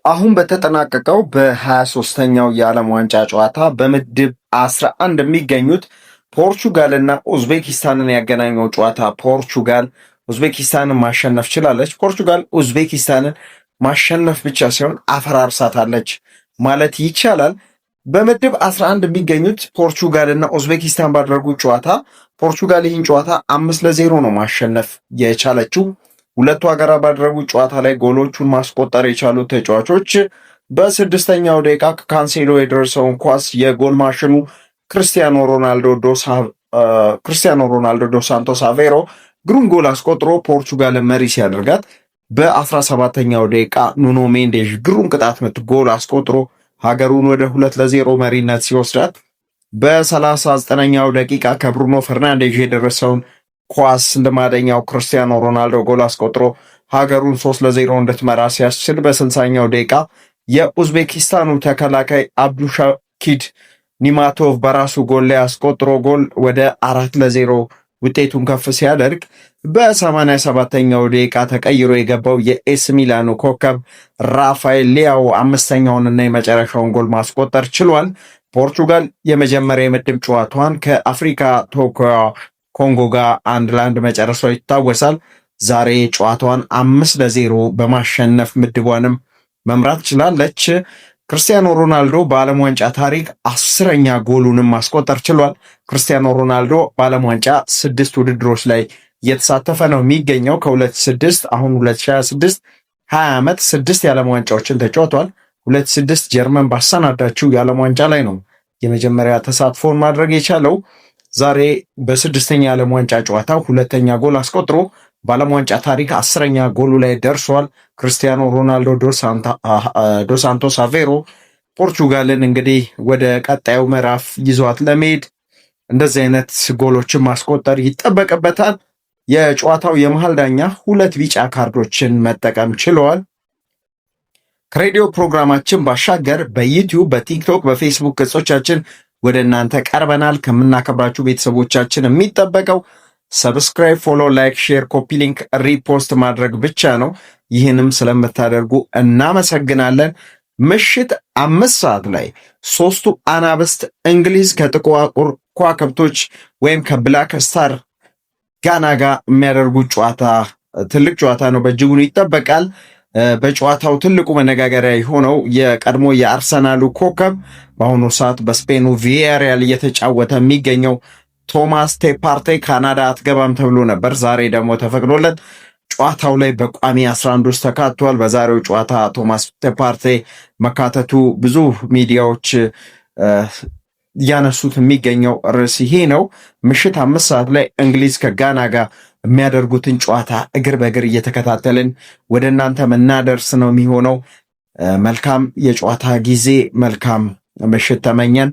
አሁን በተጠናቀቀው በ23ኛው የዓለም ዋንጫ ጨዋታ በምድብ 11 የሚገኙት ፖርቹጋልና ኡዝቤኪስታንን ያገናኘው ጨዋታ ፖርቹጋል ኡዝቤኪስታንን ማሸነፍ ችላለች። ፖርቹጋል ኡዝቤኪስታንን ማሸነፍ ብቻ ሳይሆን አፈራርሳታለች ማለት ይቻላል። በምድብ 11 የሚገኙት ፖርቹጋልና ኡዝቤኪስታን ባደረጉት ጨዋታ ፖርቹጋል ይህን ጨዋታ 5-0 ነው ማሸነፍ የቻለችው። ሁለቱ ሀገራት ባደረጉት ጨዋታ ላይ ጎሎቹን ማስቆጠር የቻሉት ተጫዋቾች በስድስተኛው ደቂቃ ከካንሴሎ የደረሰውን ኳስ የጎል ማሽኑ ክርስቲያኖ ሮናልዶ ዶ ሳንቶስ አቬሮ ግሩም ጎል አስቆጥሮ ፖርቹጋልን መሪ ሲያደርጋት፣ በ17ኛው ደቂቃ ኑኖ ሜንዴዥ ግሩም ቅጣት ምት ጎል አስቆጥሮ ሀገሩን ወደ 2-0 መሪነት ሲወስዳት፣ በ39ኛው ደቂቃ ከብሩኖ ፈርናንዴዥ የደረሰውን ኳስ ልማደኛው ክርስቲያኖ ሮናልዶ ጎል አስቆጥሮ ሀገሩን 3-0 እንድትመራ ሲያስችል፣ በ60ኛው ደቂቃ የኡዝቤኪስታኑ ተከላካይ አብዱሻኪድ ኒማቶቭ በራሱ ጎል ላይ አስቆጥሮ ጎል ወደ 4-0 ውጤቱን ከፍ ሲያደርግ፣ በ87ኛው ደቂቃ ተቀይሮ የገባው የኤስ ሚላኑ ኮከብ ራፋኤል ሊያው አምስተኛውንና የመጨረሻውን ጎል ማስቆጠር ችሏል። ፖርቹጋል የመጀመሪያ የምድብ ጨዋታዋን ከአፍሪካ ተወካዩ ኮንጎ ጋር 1-1 መጨረሷ ይታወሳል። ዛሬ ጨዋታዋን 5-0 በማሸነፍ ምድቧንም መምራት ችላለች። ክርስቲያኖ ሮናልዶ በዓለም ዋንጫ ታሪክ 10ኛ ጎሉንም ማስቆጠር ችሏል። ክርስቲያኖ ሮናልዶ በዓለም ዋንጫ 6 ውድድሮች ላይ እየተሳተፈ ነው የሚገኘው። ከ2006 አሁን 2026 20 ዓመት 6 የዓለም ዋንጫዎችን ተጫውቷል። 2006 ጀርመን ባሰናዳችው የዓለም ዋንጫ ላይ ነው የመጀመሪያ ተሳትፎን ማድረግ የቻለው። ዛሬ በስድስተኛ የዓለም ዋንጫ ጨዋታ 2ኛ ጎል አስቆጥሮ በዓለም ዋንጫ ታሪክ 10ኛ ጎሉ ላይ ደርሷል። ክርስቲያኖ ሮናልዶ ዶ ሳንቶስ አቬሮ ፖርቹጋልን እንግዲህ ወደ ቀጣዩ ምዕራፍ ይዟት ለመሄድ እንደዚህ አይነት ጎሎችን ማስቆጠር ይጠበቅበታል። የጨዋታው የመሃል ዳኛ 2 ቢጫ ካርዶችን መጠቀም ችለዋል። ከሬዲዮ ፕሮግራማችን ባሻገር በዩቲዩብ፣ በቲክቶክ፣ በፌስቡክ ገጾቻችን ወደ እናንተ ቀርበናል። ከምናከብራችሁ ቤተሰቦቻችን የሚጠበቀው ሰብስክራይብ፣ ፎሎ፣ ላይክ፣ ሼር፣ ኮፒ ሊንክ፣ ሪፖስት ማድረግ ብቻ ነው። ይህንም ስለምታደርጉ እናመሰግናለን። ምሽት 5 ሰዓት ላይ ሶስቱ አናብስት እንግሊዝ ከጥቋቁር ከዋክብቶች ወይም ከብላክ ስታር ጋና ጋር የሚያደርጉት ጨዋታ ትልቅ ጨዋታ ነው፣ በእጅጉን ይጠበቃል። በጨዋታው ትልቁ መነጋገሪያ የሆነው የቀድሞ የአርሰናሉ ኮከብ በአሁኑ ሰዓት በስፔኑ ቪያሪያል እየተጫወተ የሚገኘው ቶማስ ቴፓርቴ ካናዳ አትገባም ተብሎ ነበር። ዛሬ ደግሞ ተፈቅዶለት ጨዋታው ላይ በቋሚ 11 ውስጥ ተካቷል። በዛሬው ጨዋታ ቶማስ ቴፓርቴ መካተቱ ብዙ ሚዲያዎች እያነሱት የሚገኘው ርዕስ ይሄ ነው። ምሽት 5 ሰዓት ላይ እንግሊዝ ከጋና ጋር የሚያደርጉትን ጨዋታ እግር በእግር እየተከታተልን ወደ እናንተ መናደርስ ነው የሚሆነው። መልካም የጨዋታ ጊዜ፣ መልካም ምሽት ተመኘን።